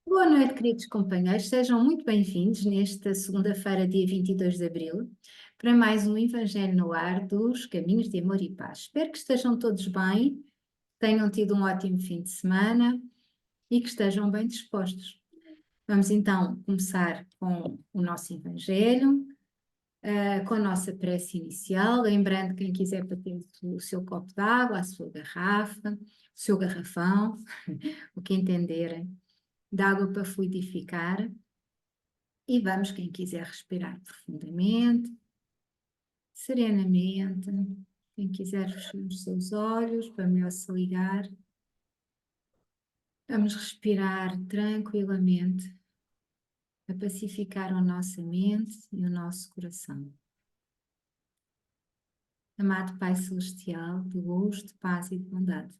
Boa noite, queridos companheiros. Sejam muito bem-vindos nesta segunda-feira, dia 22 de abril, para mais um Evangelho no Ar dos Caminhos de Amor e Paz. Espero que estejam todos bem, tenham tido um ótimo fim de semana e que estejam bem dispostos. Vamos então começar com o nosso Evangelho, com a nossa prece inicial, lembrando quem quiser bater o seu copo de água, a sua garrafa, o seu garrafão, o que entenderem, de água para fluidificar. E vamos, quem quiser respirar profundamente, serenamente, quem quiser fechar os seus olhos para melhor se ligar, vamos respirar tranquilamente para pacificar a nossa mente e o nosso coração. Amado Pai Celestial, de luz, de paz e de bondade,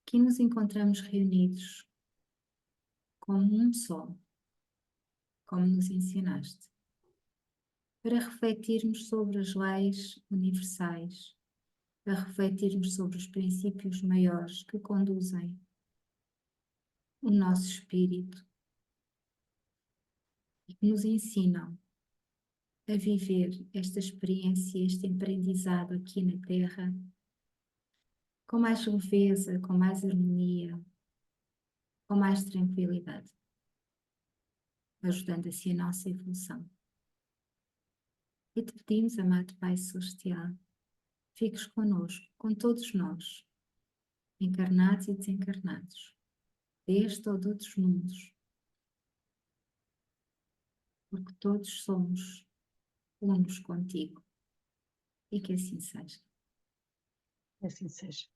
aqui nos encontramos reunidos como um só, como nos ensinaste, para refletirmos sobre as leis universais, a refletirmos sobre os princípios maiores que conduzem o nosso espírito e que nos ensinam a viver esta experiência, este aprendizado aqui na Terra com mais leveza, com mais harmonia, com mais tranquilidade, ajudando assim a nossa evolução. E te pedimos, amado Pai Celestial, fiques connosco, com todos nós, encarnados e desencarnados, deste ou de outros mundos, porque todos somos unos contigo, e que assim seja. Assim seja.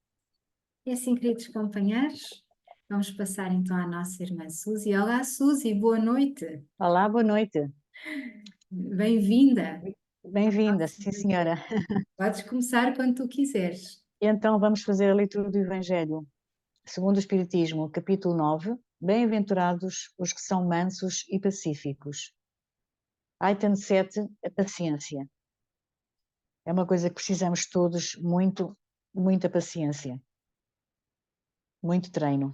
E assim, queridos companheiros, vamos passar então à nossa irmã Suzy. Olá, Suzy, boa noite. Olá, boa noite. Bem-vinda. Bem-vinda, sim senhora. Podes começar quando tu quiseres. Então vamos fazer a leitura do Evangelho, segundo o Espiritismo, capítulo 9. Bem-aventurados os que são mansos e pacíficos. Item 7, a paciência. É uma coisa que precisamos todos muito, muita paciência, muito treino.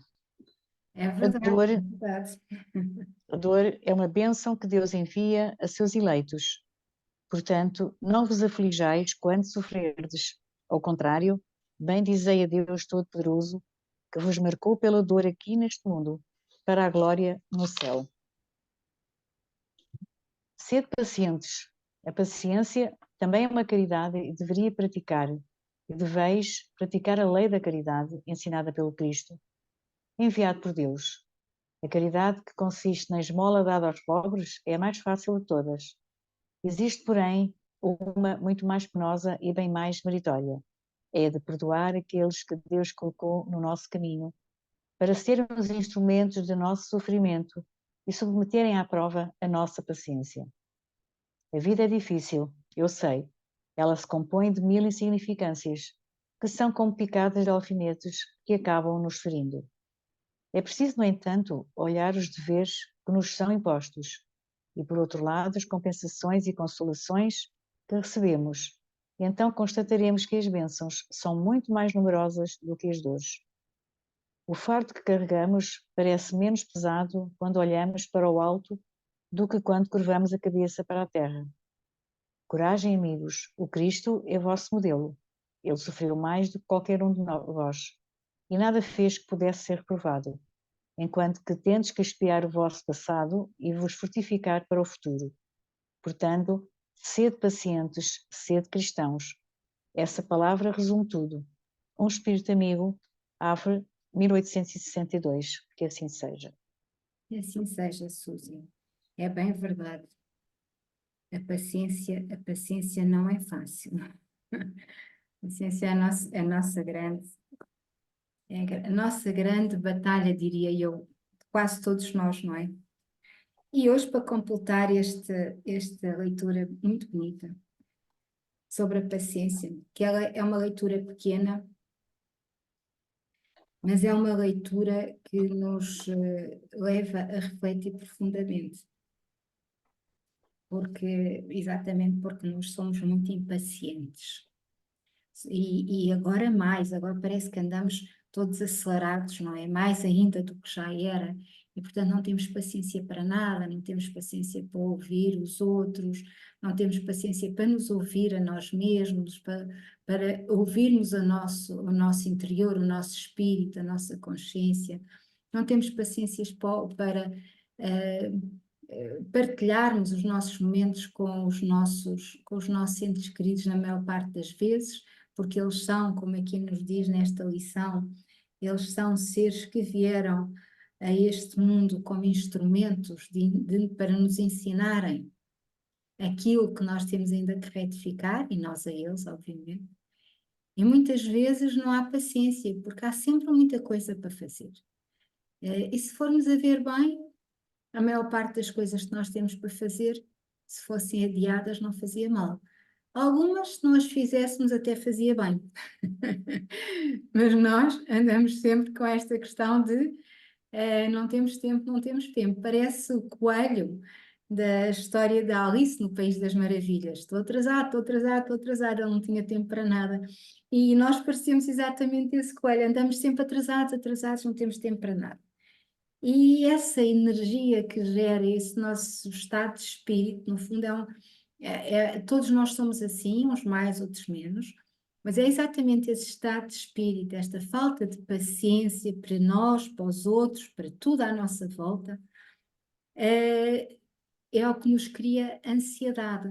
É A verdade, dor, é verdade. a dor é uma bênção que Deus envia a seus eleitos. Portanto, não vos aflijais quando sofrerdes. Ao contrário, bendizei a Deus Todo-Poderoso, que vos marcou pela dor aqui neste mundo, para a glória no céu. Sede pacientes. A paciência também é uma caridade e deveria praticar, e deveis praticar a lei da caridade ensinada pelo Cristo, enviado por Deus. A caridade que consiste na esmola dada aos pobres é a mais fácil de todas. Existe, porém, uma muito mais penosa e bem mais meritória. É a de perdoar aqueles que Deus colocou no nosso caminho, para sermos instrumentos do nosso sofrimento e submeterem à prova a nossa paciência. A vida é difícil, eu sei. Ela se compõe de mil insignificâncias, que são como picadas de alfinetes que acabam nos ferindo. É preciso, no entanto, olhar os deveres que nos são impostos e, por outro lado, as compensações e consolações que recebemos. E então constataremos que as bênçãos são muito mais numerosas do que as dores. O fardo que carregamos parece menos pesado quando olhamos para o alto do que quando curvamos a cabeça para a terra. Coragem, amigos, o Cristo é vosso modelo. Ele sofreu mais do que qualquer um de vós, e nada fez que pudesse ser reprovado, enquanto que tendes que espiar o vosso passado e vos fortificar para o futuro. Portanto, sede pacientes, sede cristãos. Essa palavra resume tudo. Um espírito amigo, Havre, 1862, que assim seja. E assim seja, Suzy. É bem verdade. A paciência não é fácil. A paciência é a nossa grande batalha, diria eu, de quase todos nós, não é? E hoje, para completar esta leitura muito bonita sobre a paciência, que ela é uma leitura pequena, mas é uma leitura que nos leva a refletir profundamente, exatamente porque nós somos muito impacientes. E agora mais, agora parece que andamos todos acelerados, não é? Mais ainda do que já era. E, portanto, não temos paciência para nada, não temos paciência para ouvir os outros, não temos paciência para nos ouvir a nós mesmos, para ouvirmos o nosso interior, o nosso espírito, a nossa consciência. Não temos paciência para partilharmos os nossos momentos com os nossos entes queridos na maior parte das vezes, porque eles são, como aqui nos diz nesta lição, eles são seres que vieram a este mundo como instrumentos para nos ensinarem aquilo que nós temos ainda que retificar, e nós a eles, obviamente. E muitas vezes não há paciência, porque há sempre muita coisa para fazer. E se formos a ver bem, a maior parte das coisas que nós temos para fazer, se fossem adiadas, não fazia mal. Algumas, se nós fizéssemos, até fazia bem. Mas nós andamos sempre com esta questão de não temos tempo, não temos tempo. Parece o coelho da história da Alice no País das Maravilhas. Estou atrasado, estou atrasado, estou atrasado. Ele não tinha tempo para nada. E nós parecemos exatamente esse coelho. Andamos sempre atrasados, atrasados, não temos tempo para nada. E essa energia que gera esse nosso estado de espírito, no fundo, todos nós somos assim, uns mais, outros menos, mas é exatamente esse estado de espírito, esta falta de paciência para nós, para os outros, para tudo à nossa volta, é o que nos cria ansiedade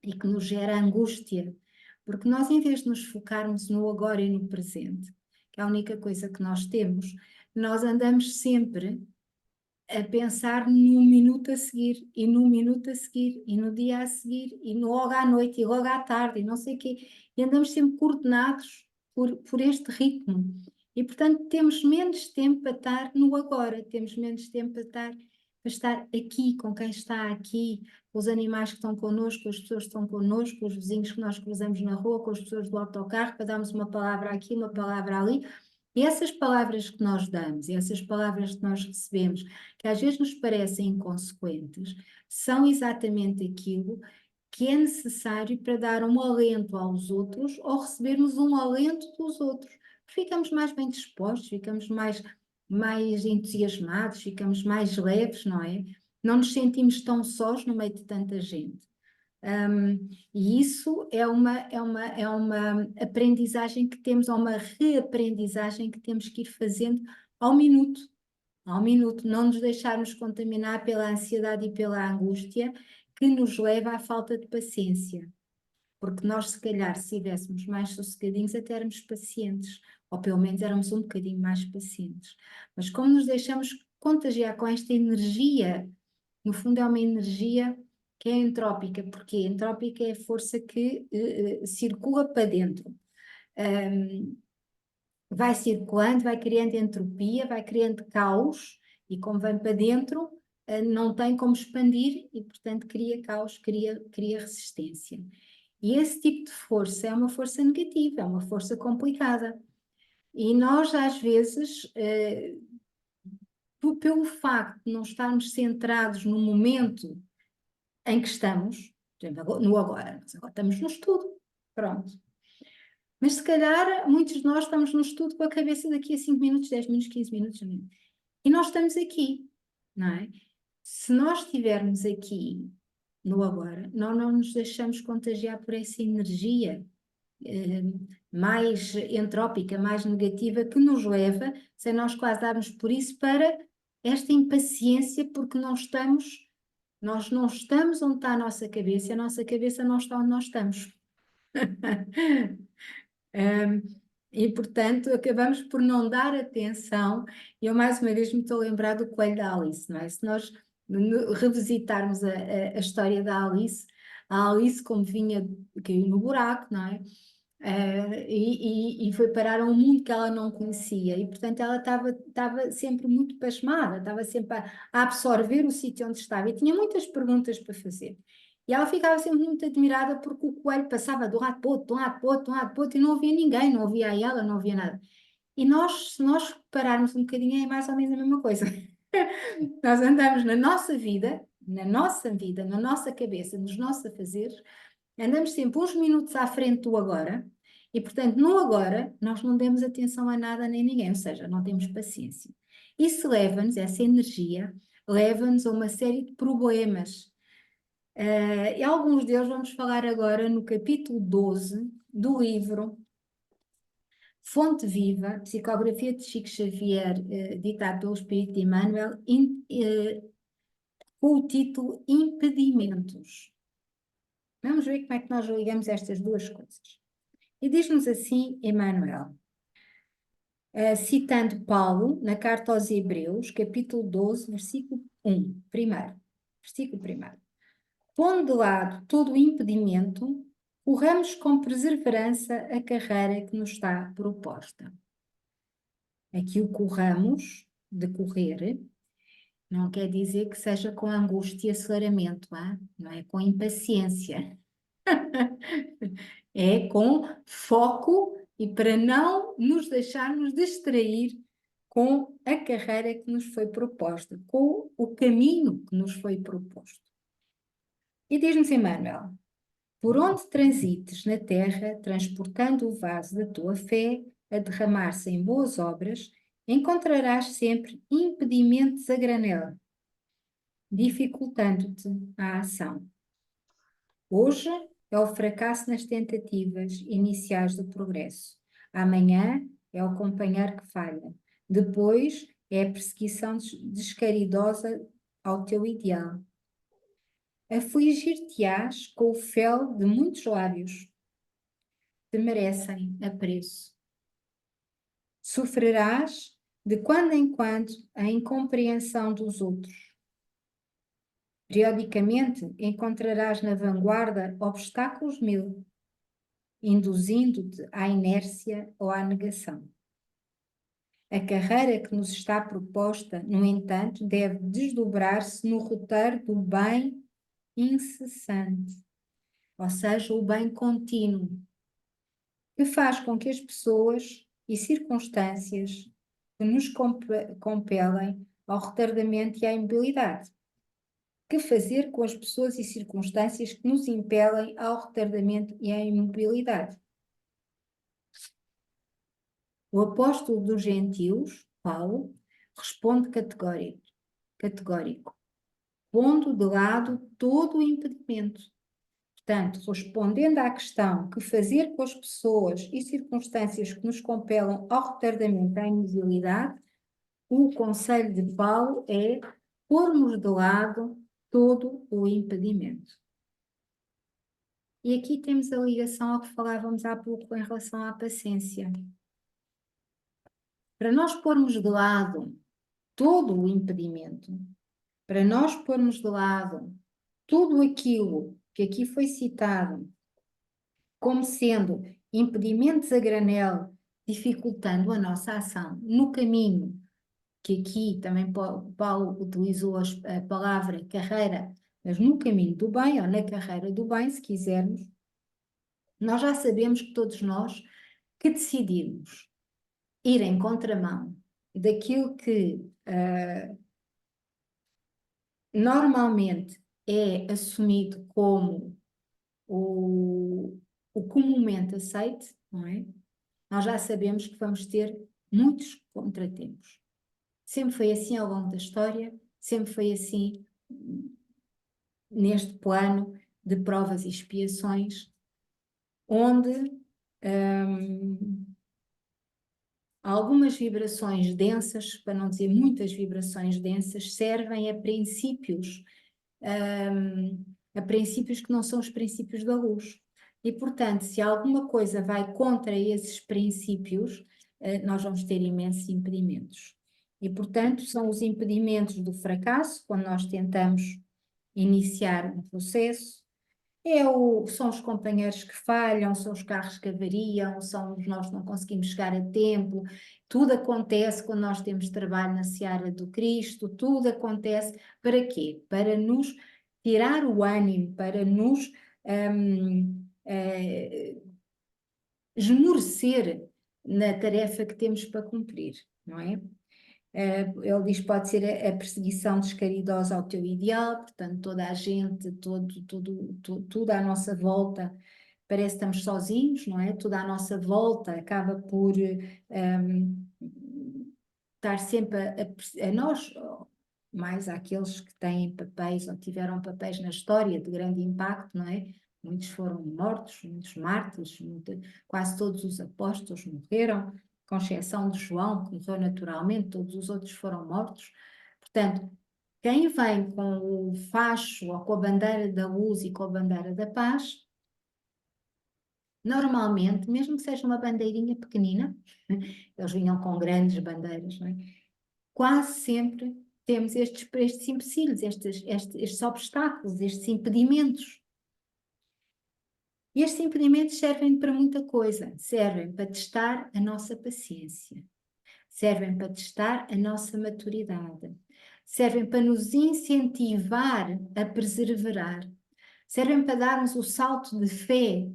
e que nos gera angústia, porque nós, em vez de nos focarmos no agora e no presente, que é a única coisa que nós temos, nós andamos sempre a pensar no minuto a seguir, e no minuto a seguir, e no dia a seguir, e logo à noite, e logo à tarde, e não sei o quê. E andamos sempre coordenados por este ritmo. E, portanto, temos menos tempo para estar no agora, temos menos tempo para estar aqui, com quem está aqui, com os animais que estão connosco, com as pessoas que estão connosco, com os vizinhos que nós cruzamos na rua, com as pessoas do autocarro, para darmos uma palavra aqui, uma palavra ali. E essas palavras que nós damos, e essas palavras que nós recebemos, que às vezes nos parecem inconsequentes, são exatamente aquilo que é necessário para dar um alento aos outros ou recebermos um alento dos outros. Ficamos mais bem dispostos, ficamos mais entusiasmados, ficamos mais leves, não é? Não nos sentimos tão sós no meio de tanta gente. E isso é uma aprendizagem que temos, ou uma reaprendizagem que temos que ir fazendo ao minuto, não nos deixarmos contaminar pela ansiedade e pela angústia que nos leva à falta de paciência. Porque nós, se calhar, se estivéssemos mais sossegadinhos, até éramos pacientes, ou pelo menos éramos um bocadinho mais pacientes. Mas como nos deixamos contagiar com esta energia, no fundo é uma energia que é entrópica, porque entrópica é a força que circula para dentro. Vai circulando, vai criando entropia, vai criando caos, e como vem para dentro, não tem como expandir e, portanto, cria caos, cria resistência. E esse tipo de força é uma força negativa, é uma força complicada. E nós, às vezes, pelo facto de não estarmos centrados no momento em que estamos, por exemplo, no agora, nós agora estamos no estudo, pronto. Mas se calhar muitos de nós estamos no estudo com a cabeça daqui a 5 minutos, 10 minutos, 15 minutos, e nós estamos aqui, não é? Se nós estivermos aqui no agora, nós não nos deixamos contagiar por essa energia mais entrópica, mais negativa, que nos leva, sem nós quase darmos por isso, para esta impaciência, porque nós não estamos onde está a nossa cabeça, e a nossa cabeça não está onde nós estamos. E, portanto, acabamos por não dar atenção. E eu, mais uma vez, me estou a lembrar do coelho da Alice, não é? Se nós revisitarmos a história da Alice, a Alice, como vinha, caiu no buraco, não é? E foi parar a um mundo que ela não conhecia, e portanto ela estava sempre muito pasmada, estava sempre a absorver o sítio onde estava, e tinha muitas perguntas para fazer. E ela ficava sempre muito admirada porque o coelho passava de um lado para o outro, de um lado para o outro, de um lado para o outro, e não ouvia ninguém, não ouvia ela, não ouvia nada. E nós, se nós repararmos um bocadinho, é mais ou menos a mesma coisa. Nós andamos na nossa vida, na nossa cabeça, nos nossos afazeres, andamos sempre uns minutos à frente do agora, E, portanto, no agora, nós não demos atenção a nada nem ninguém, ou seja, não temos paciência. Isso leva-nos, essa energia, leva-nos a uma série de problemas. E alguns deles vamos falar agora no capítulo 12 do livro Fonte Viva, Psicografia de Chico Xavier, ditado pelo Espírito de Emmanuel, com o título Impedimentos. Vamos ver como é que nós ligamos estas duas coisas. E diz-nos assim Emmanuel, citando Paulo, na carta aos Hebreus, capítulo 12, versículo 1, primeiro. Versículo primeiro. Pondo de lado todo o impedimento, corramos com perseverança a carreira que nos está proposta. Aqui o corramos, de correr, não quer dizer que seja com angústia e aceleramento, não é com impaciência. É com foco e para não nos deixarmos distrair com a carreira que nos foi proposta, com o caminho que nos foi proposto. E diz-nos Emmanuel, por onde transites na terra, transportando o vaso da tua fé a derramar-se em boas obras, encontrarás sempre impedimentos a granel, dificultando-te a ação. Hoje é o fracasso nas tentativas iniciais do progresso. Amanhã é o companheiro que falha. Depois é a perseguição descaridosa ao teu ideal. Afligir-te-ás com o fel de muitos lábios que merecem apreço. Sofrerás de quando em quando a incompreensão dos outros. Periodicamente encontrarás na vanguarda obstáculos mil, induzindo-te à inércia ou à negação. A carreira que nos está proposta, no entanto, deve desdobrar-se no roteiro do bem incessante, ou seja, o bem contínuo, que faz com que as pessoas e circunstâncias que nos compelem ao retardamento e à imobilidade. Que fazer com as pessoas e circunstâncias que nos impelem ao retardamento e à imobilidade? O apóstolo dos gentios, Paulo, responde categórico, pondo de lado todo o impedimento. Portanto, respondendo à questão que fazer com as pessoas e circunstâncias que nos compelam ao retardamento, à imobilidade, o conselho de Paulo é pormos de lado todo o impedimento. E aqui temos a ligação ao que falávamos há pouco em relação à paciência. Para nós pormos de lado todo o impedimento, para nós pormos de lado tudo aquilo que aqui foi citado como sendo impedimentos a granel, dificultando a nossa ação no caminho, que aqui também Paulo utilizou a palavra carreira, mas no caminho do bem, ou na carreira do bem, se quisermos, nós já sabemos que todos nós que decidimos ir em contramão daquilo que normalmente é assumido como o comumente aceite, não é? Nós já sabemos que vamos ter muitos contratempos. Sempre foi assim ao longo da história, sempre foi assim neste plano de provas e expiações, onde algumas vibrações densas, para não dizer muitas vibrações densas, servem a princípios que não são os princípios da luz. E, portanto, se alguma coisa vai contra esses princípios, nós vamos ter imensos impedimentos. E, portanto, são os impedimentos do fracasso, quando nós tentamos iniciar um processo, são os companheiros que falham, são os carros que avariam, são nós não conseguimos chegar a tempo, tudo acontece quando nós temos trabalho na seara do Cristo, tudo acontece para quê? Para nos tirar o ânimo, para nos esmorecer na tarefa que temos para cumprir, não é? Ele diz que pode ser a perseguição descaridosa ao teu ideal, portanto toda a gente, tudo à nossa volta parece que estamos sozinhos, não é? Toda a nossa volta acaba por estar sempre a nós, mais àqueles que têm papéis ou tiveram papéis na história de grande impacto, não é? Muitos foram mortos, muitos mártires, quase todos os apóstolos morreram, com exceção de João, que morreu naturalmente, todos os outros foram mortos. Portanto, quem vem com o facho ou com a bandeira da luz e com a bandeira da paz, normalmente, mesmo que seja uma bandeirinha pequenina, eles vinham com grandes bandeiras, não é? Quase sempre temos estes empecilhos, estes obstáculos, estes impedimentos. E estes impedimentos servem para muita coisa. Servem para testar a nossa paciência, servem para testar a nossa maturidade, servem para nos incentivar a perseverar, servem para darmos o salto de fé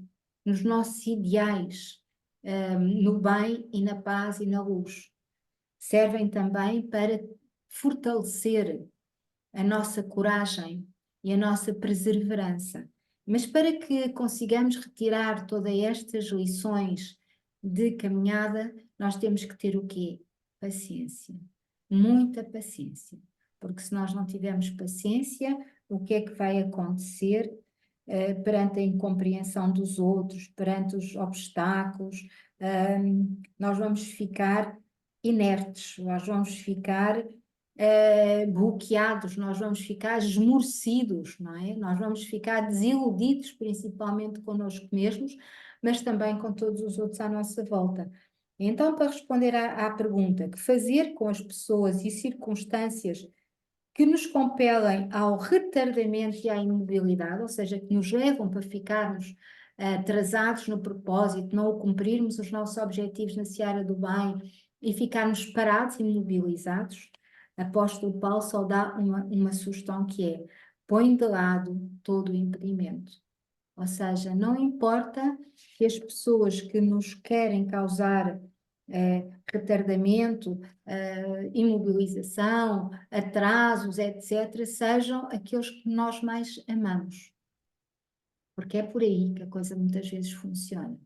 nos nossos ideais, no bem e na paz e na luz. Servem também para fortalecer a nossa coragem e a nossa perseverança. Mas para que consigamos retirar todas estas lições de caminhada, nós temos que ter o quê? Paciência. Muita paciência. Porque se nós não tivermos paciência, o que é que vai acontecer perante a incompreensão dos outros, perante os obstáculos? Nós vamos ficar inertes, nós vamos ficar bloqueados, nós vamos ficar esmorecidos, não é? Nós vamos ficar desiludidos, principalmente connosco mesmos, mas também com todos os outros à nossa volta. Então, para responder à pergunta, que fazer com as pessoas e circunstâncias que nos compelem ao retardamento e à imobilidade, ou seja, que nos levam para ficarmos atrasados no propósito, não cumprirmos os nossos objetivos na seara do bem e ficarmos parados e imobilizados, apóstolo Paulo só dá uma sugestão que é: põe de lado todo o impedimento. Ou seja, não importa que as pessoas que nos querem causar retardamento, imobilização, atrasos, etc., sejam aqueles que nós mais amamos. Porque é por aí que a coisa muitas vezes funciona.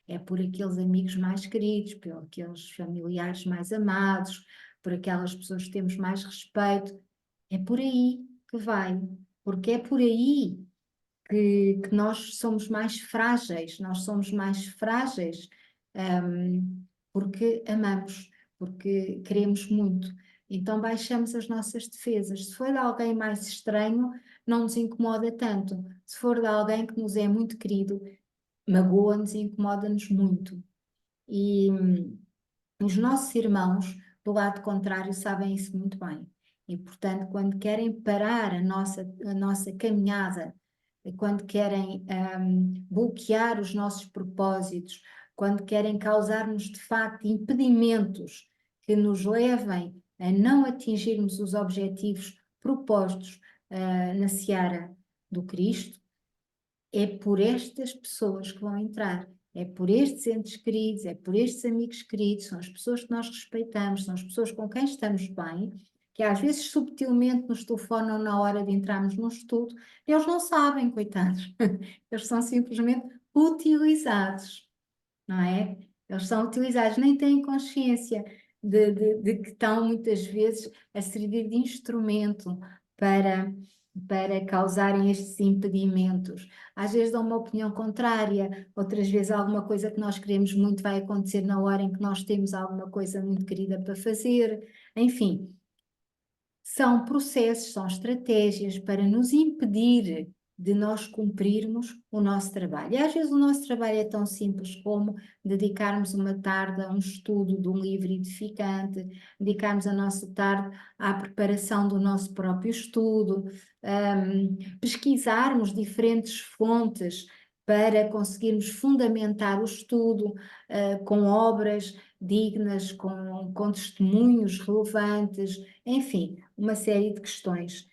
É por aqueles amigos mais queridos, por aqueles familiares mais amados, por aquelas pessoas que temos mais respeito. É por aí que vai. Porque é por aí que nós somos mais frágeis. Nós somos mais frágeis porque amamos, porque queremos muito. Então baixamos as nossas defesas. Se for de alguém mais estranho, não nos incomoda tanto. Se for de alguém que nos é muito querido, magoa-nos e incomoda-nos muito. E os nossos irmãos, do lado contrário, sabem isso muito bem. E, portanto, quando querem parar a nossa caminhada, quando querem bloquear os nossos propósitos, quando querem causar-nos, de facto, impedimentos que nos levem a não atingirmos os objetivos propostos na seara do Cristo, é por estas pessoas que vão entrar, é por estes entes queridos, é por estes amigos queridos, são as pessoas que nós respeitamos, são as pessoas com quem estamos bem, que às vezes subtilmente nos telefonam na hora de entrarmos no estudo, eles não sabem, coitados, eles são simplesmente utilizados, não é? Eles são utilizados, nem têm consciência de que estão muitas vezes a servir de instrumento para causarem estes impedimentos. Às vezes dão uma opinião contrária, outras vezes alguma coisa que nós queremos muito vai acontecer na hora em que nós temos alguma coisa muito querida para fazer. Enfim, são processos, são estratégias para nos impedir de nós cumprirmos o nosso trabalho. E às vezes o nosso trabalho é tão simples como dedicarmos uma tarde a um estudo de um livro edificante, dedicarmos a nossa tarde à preparação do nosso próprio estudo, pesquisarmos diferentes fontes para conseguirmos fundamentar o estudo com obras dignas, com testemunhos relevantes, enfim, uma série de questões.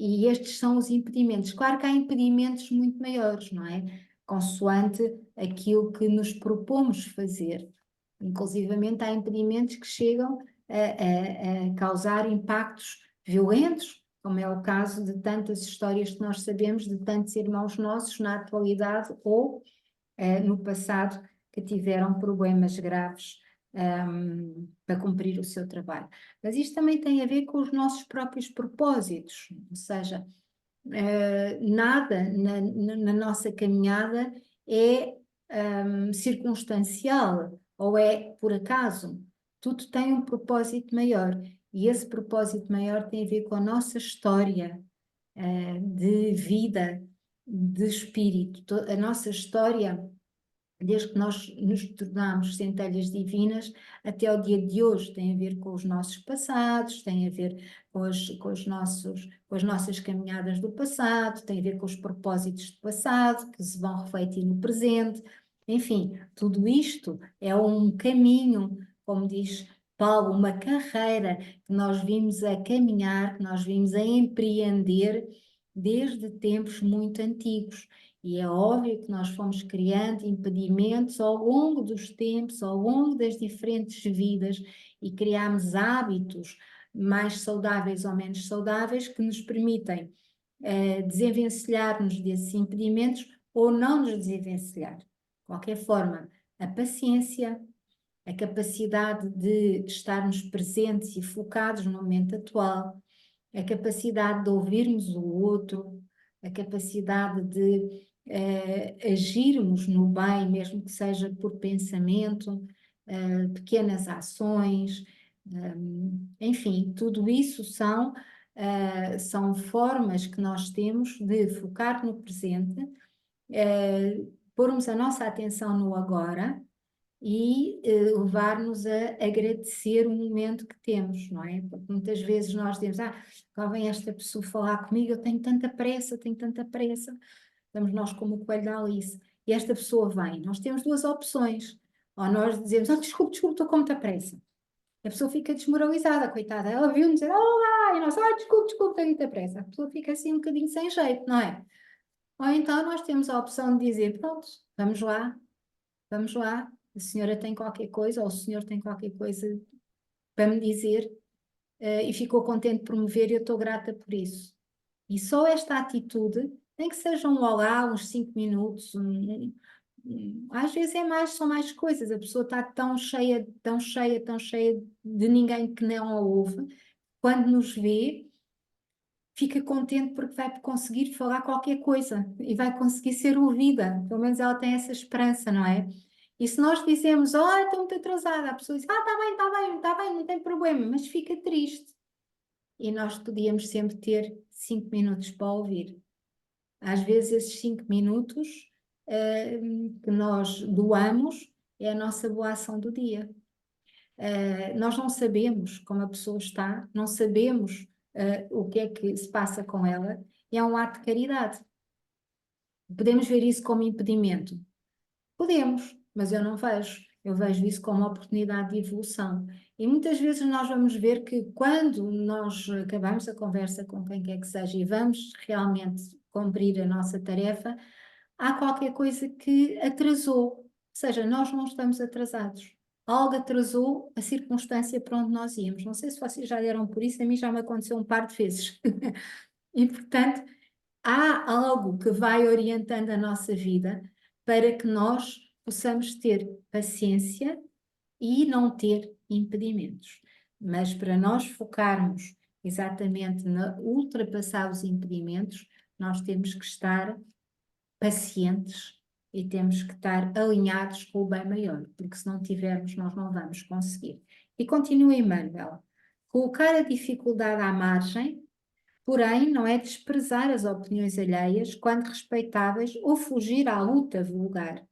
E estes são os impedimentos. Claro que há impedimentos muito maiores, não é? Consoante aquilo que nos propomos fazer. Inclusivamente há impedimentos que chegam a causar impactos violentos, como é o caso de tantas histórias que nós sabemos de tantos irmãos nossos na atualidade ou no passado que tiveram problemas graves para cumprir o seu trabalho. Mas isto também tem a ver com os nossos próprios propósitos, ou seja, nada na nossa caminhada é circunstancial ou é por acaso. Tudo tem um propósito maior e esse propósito maior tem a ver com a nossa história de vida, de espírito. A nossa história, desde que nós nos tornamos centelhas divinas até ao dia de hoje, tem a ver com os nossos passados, tem a ver com as nossas caminhadas do passado, tem a ver com os propósitos do passado que se vão refletir no presente. Enfim, tudo isto é um caminho, como diz Paulo, uma carreira que nós vimos a caminhar, que nós vimos a empreender desde tempos muito antigos. E é óbvio que nós fomos criando impedimentos ao longo dos tempos, ao longo das diferentes vidas, e criamos hábitos mais saudáveis ou menos saudáveis que nos permitem desenvencilhar-nos desses impedimentos ou não nos desenvencilhar. De qualquer forma, a paciência, a capacidade de estarmos presentes e focados no momento atual, a capacidade de ouvirmos o outro, a capacidade de agirmos no bem, mesmo que seja por pensamento, pequenas ações, enfim, tudo isso são formas que nós temos de focar no presente, pormos a nossa atenção no agora e levar-nos a agradecer o momento que temos, não é? Porque muitas vezes nós dizemos, lá vem esta pessoa falar comigo, eu tenho tanta pressa, estamos nós como o coelho da Alice, e esta pessoa vem, nós temos duas opções, ou nós dizemos, desculpe, estou com muita pressa, a pessoa fica desmoralizada, coitada, ela viu-nos dizer, olá, e nós, desculpe, tenho muita pressa, a pessoa fica assim um bocadinho sem jeito, não é? Ou então nós temos a opção de dizer, pronto, vamos lá, a senhora tem qualquer coisa, ou o senhor tem qualquer coisa para me dizer, e ficou contente por me ver e eu estou grata por isso. E só esta atitude, nem que seja um olá, uns 5 minutos, às vezes são mais coisas, a pessoa está tão cheia de ninguém que não a ouve, quando nos vê, fica contente porque vai conseguir falar qualquer coisa e vai conseguir ser ouvida, pelo menos ela tem essa esperança, não é? E se nós dizemos, estou muito atrasada, a pessoa diz, está bem, não tem problema, mas fica triste. E nós podíamos sempre ter 5 minutos para ouvir. Às vezes esses 5 minutos que nós doamos é a nossa boa ação do dia. Nós não sabemos como a pessoa está, não sabemos o que é que se passa com ela, e é um ato de caridade. Podemos ver isso como impedimento? Podemos, mas eu não vejo. Eu vejo isso como uma oportunidade de evolução. E muitas vezes nós vamos ver que quando nós acabamos a conversa com quem quer que seja e vamos realmente cumprir a nossa tarefa, há qualquer coisa que atrasou. Ou seja, nós não estamos atrasados. Algo atrasou a circunstância para onde nós íamos. Não sei se vocês já deram por isso, a mim já me aconteceu um par de vezes. E, portanto, há algo que vai orientando a nossa vida para que nós possamos ter paciência e não ter impedimentos. Mas para nós focarmos exatamente na ultrapassar os impedimentos, nós temos que estar pacientes e temos que estar alinhados com o bem maior, porque se não tivermos, nós não vamos conseguir. E continua Emmanuel. Colocar a dificuldade à margem, porém, não é desprezar as opiniões alheias quando respeitáveis ou fugir à luta vulgar.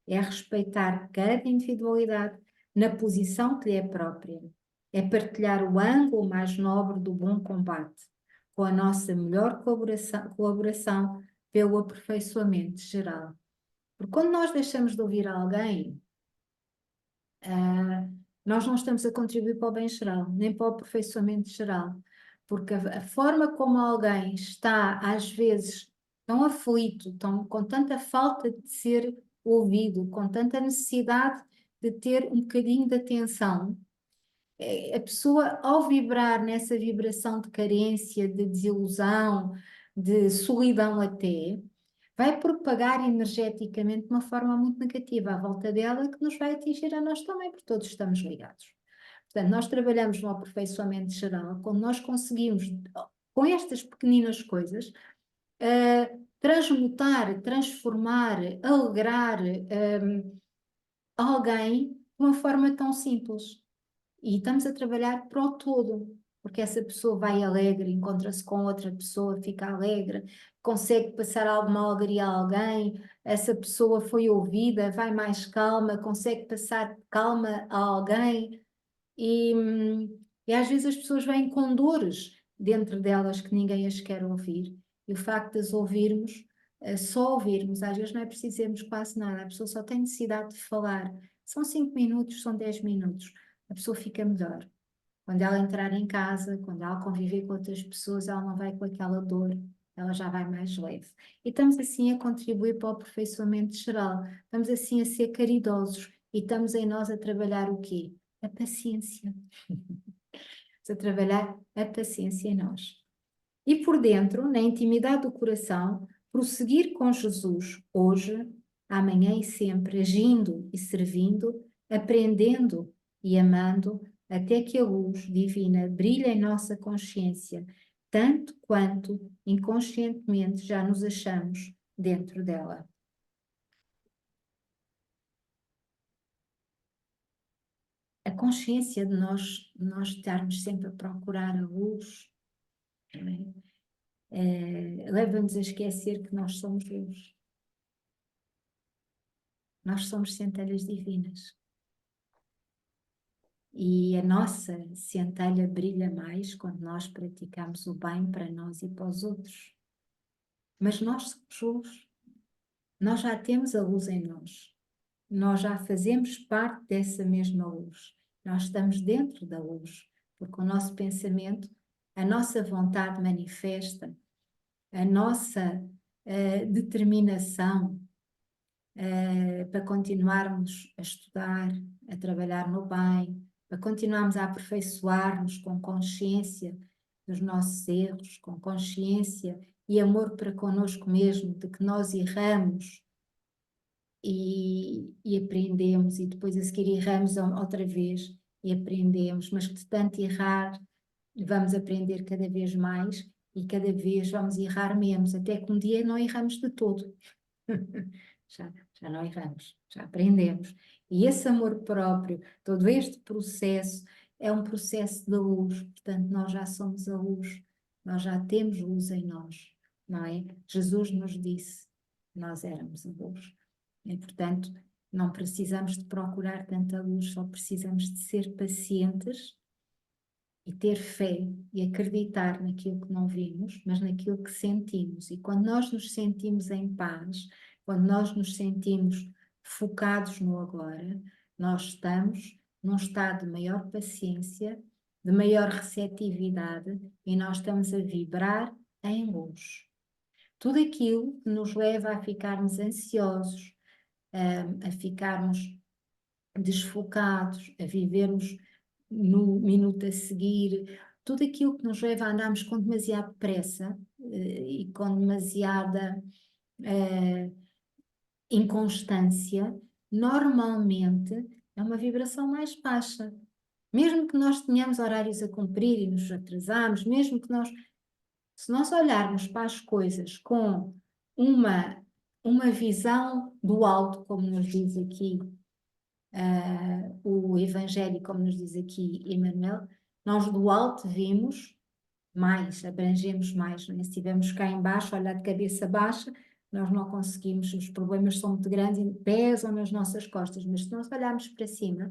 É respeitar cada individualidade na posição que lhe é própria. É partilhar o ângulo mais nobre do bom combate, com a nossa melhor colaboração pelo aperfeiçoamento geral. Porque quando nós deixamos de ouvir alguém, nós não estamos a contribuir para o bem geral, nem para o aperfeiçoamento geral. Porque a forma como alguém está, às vezes, tão aflito, com tanta falta de ser ouvido, com tanta necessidade de ter um bocadinho de atenção, A pessoa, ao vibrar nessa vibração de carência, de desilusão, de solidão até, vai propagar energeticamente de uma forma muito negativa à volta dela, que nos vai atingir a nós também, porque todos estamos ligados. Portanto, nós trabalhamos no aperfeiçoamento geral, quando nós conseguimos, com estas pequeninas coisas, transmutar, transformar, alegrar alguém de uma forma tão simples. E estamos a trabalhar para o todo, porque essa pessoa vai alegre, encontra-se com outra pessoa, fica alegre, consegue passar alguma alegria a alguém, essa pessoa foi ouvida, vai mais calma, consegue passar calma a alguém. E às vezes as pessoas vêm com dores dentro delas que ninguém as quer ouvir. E o facto de as ouvirmos, só ouvirmos, às vezes não é preciso dizermos quase nada, a pessoa só tem necessidade de falar. São 5 minutos, são 10 minutos, a pessoa fica melhor. Quando ela entrar em casa, quando ela conviver com outras pessoas, ela não vai com aquela dor, ela já vai mais leve. E estamos assim a contribuir para o aperfeiçoamento geral, estamos assim a ser caridosos e estamos em nós a trabalhar o quê? A paciência. Estamos a trabalhar a paciência em nós. E por dentro, na intimidade do coração, prosseguir com Jesus hoje, amanhã e sempre, agindo e servindo, aprendendo e amando, até que a luz divina brilhe em nossa consciência, tanto quanto inconscientemente já nos achamos dentro dela. A consciência de nós estarmos sempre a procurar a luz, leva-nos a esquecer que nós somos luz. Nós somos centelhas divinas. E a nossa centelha brilha mais quando nós praticamos o bem para nós e para os outros. Mas nós somos luz. Nós já temos a luz em nós. Nós já fazemos parte dessa mesma luz. Nós estamos dentro da luz, porque o nosso pensamento, a nossa vontade manifesta, a nossa determinação para continuarmos a estudar, a trabalhar no bem, para continuarmos a aperfeiçoar-nos com consciência dos nossos erros, com consciência e amor para connosco mesmo, de que nós erramos e aprendemos, e depois a seguir erramos outra vez e aprendemos, mas que de tanto errar vamos aprender cada vez mais e cada vez vamos errar menos, até que um dia não erramos de todo. Já não erramos, já aprendemos. E esse amor próprio, todo este processo, é um processo de luz, portanto, nós já somos a luz, nós já temos luz em nós, não é? Jesus nos disse, nós éramos a luz. E, portanto, não precisamos de procurar tanta luz, só precisamos de ser pacientes e ter fé e acreditar naquilo que não vimos, mas naquilo que sentimos. E quando nós nos sentimos em paz, quando nós nos sentimos focados no agora, nós estamos num estado de maior paciência, de maior receptividade e nós estamos a vibrar em luz. Tudo aquilo que nos leva a ficarmos ansiosos, a ficarmos desfocados, a vivermos no minuto a seguir, tudo aquilo que nos leva a andarmos com demasiada pressa e com demasiada inconstância, normalmente é uma vibração mais baixa. Mesmo que nós tenhamos horários a cumprir e nos atrasarmos, mesmo que nós, se nós olharmos para as coisas com uma visão do alto, como nos diz aqui o Evangelho, como nos diz aqui Emmanuel, nós do alto vimos mais, abrangemos mais, né? Se estivermos cá embaixo, olhar de cabeça baixa, nós não conseguimos, os problemas são muito grandes e pesam nas nossas costas, mas se nós olharmos para cima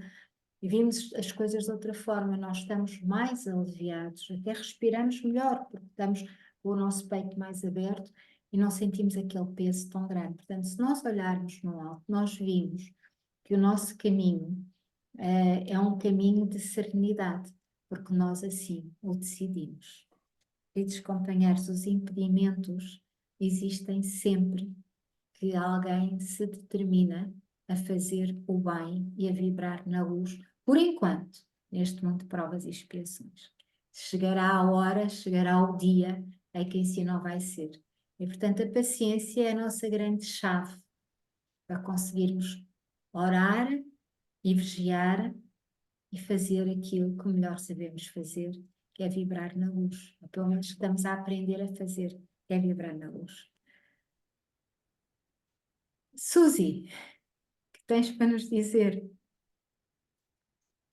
e vimos as coisas de outra forma, nós estamos mais aliviados, até respiramos melhor, porque estamos com o nosso peito mais aberto e não sentimos aquele peso tão grande. Portanto, se nós olharmos no alto, nós vimos que o nosso caminho é um caminho de serenidade, porque nós assim o decidimos. Queridos companheiros, os impedimentos existem sempre que alguém se determina a fazer o bem e a vibrar na luz, por enquanto, neste mundo de provas e expiações. Chegará a hora, chegará o dia em que assim não vai ser. E, portanto, a paciência é a nossa grande chave para conseguirmos orar e vigiar e fazer aquilo que melhor sabemos fazer, que é vibrar na luz. Ou pelo menos estamos a aprender a fazer, que é vibrar na luz. Suzy, o que tens para nos dizer?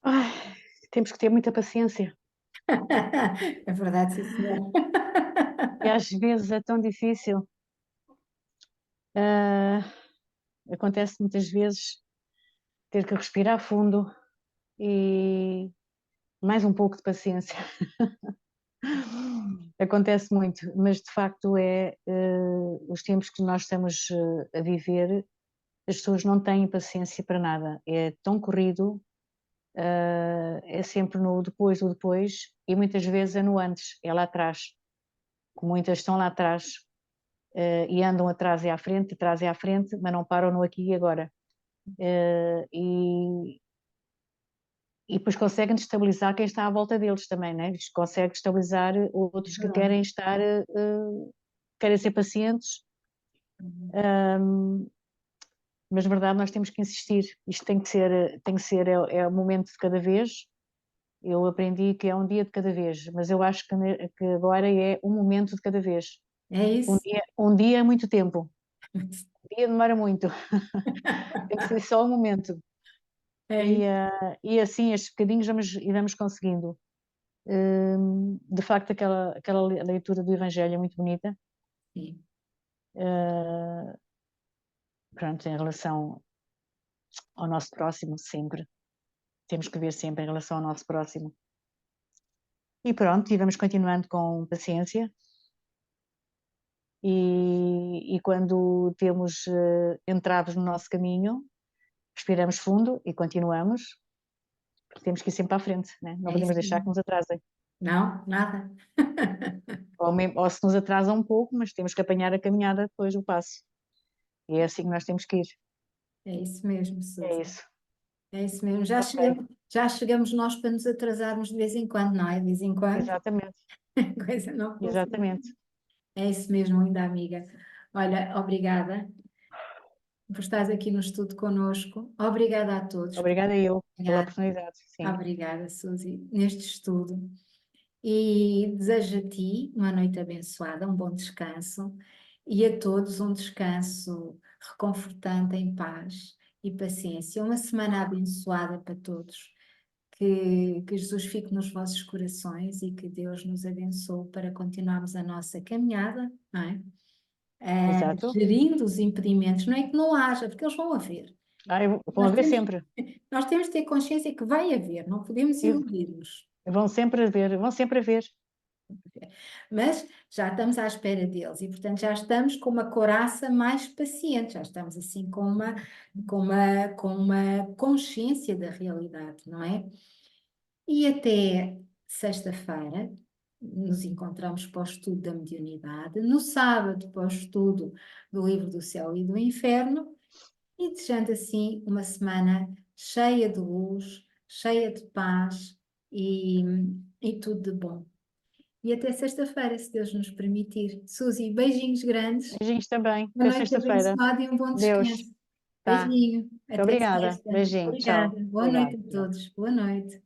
Ai, temos que ter muita paciência. É verdade, sim, senhor. E às vezes é tão difícil. Ah, acontece muitas vezes ter que respirar fundo e mais um pouco de paciência. Acontece muito, mas de facto os tempos que nós estamos a viver, as pessoas não têm paciência para nada. É tão corrido, é sempre no depois, o depois, e muitas vezes é no antes, é lá atrás. Muitas estão lá atrás, e andam atrás e à frente, mas não param no aqui e agora. E depois conseguem destabilizar quem está à volta deles também, né? Consegue destabilizar outros que querem estar, querem ser pacientes, mas na verdade nós temos que insistir. Isto tem que ser, é o momento de cada vez. Eu aprendi que é um dia de cada vez, mas eu acho que agora é um momento de cada vez. É isso? Um dia é muito tempo, um dia demora muito, tem que ser só um momento. É E, isso. e assim, estes bocadinhos vamos conseguindo. De facto, aquela leitura do Evangelho é muito bonita. Sim. Uh, Pronto, em relação ao nosso próximo, sempre. Temos que ver sempre em relação ao nosso próximo. E pronto, e vamos continuando com paciência. E quando temos entraves no nosso caminho, respiramos fundo e continuamos, porque temos que ir sempre à frente, né? Não É podemos isso deixar que mesmo. nos atrasem. Não, nada. Ou se nos atrasam um pouco, mas temos que apanhar a caminhada depois o passo. E é assim que nós temos que ir. É isso mesmo, É Suzy. isso. É isso mesmo. Ok, Já chegamos nós para nos atrasarmos de vez em quando, não é? De vez em quando exatamente, a coisa não funciona. exatamente. É isso mesmo, linda amiga. Olha, obrigada por estares aqui no estudo connosco. Obrigada a todos por Obrigada eu pela acompanhar. oportunidade, sim. Obrigada, Suzy, neste estudo. E desejo a ti uma noite abençoada, um bom descanso e a todos um descanso reconfortante em paz e paciência. Uma semana abençoada para todos. Que Jesus fique nos vossos corações e que Deus nos abençoe para continuarmos a nossa caminhada, não é? Exato. Gerindo os impedimentos. Não é que não haja, porque eles vão haver. Vão Nós haver temos, sempre. nós temos de ter consciência que vai haver, não podemos E iludir-nos. vão sempre haver, vão sempre haver. Mas já estamos à espera deles e, portanto, já estamos com uma coraça mais paciente, já estamos assim com uma consciência da realidade, não é? E até sexta-feira nos encontramos para o estudo da mediunidade, no sábado para o estudo do Livro do Céu e do Inferno, e desejando assim uma semana cheia de luz, cheia de paz e, e tudo de bom. E até sexta-feira, se Deus nos permitir. Suzy, beijinhos grandes, Beijinhos também. uma Até noite sexta-feira. abençoada e um bom Deus. descanso. Tá. Beijinho, Muito até obrigada. sexta. Beijinho. Obrigada. Tchau. Boa noite Obrigada. a todos. Boa noite.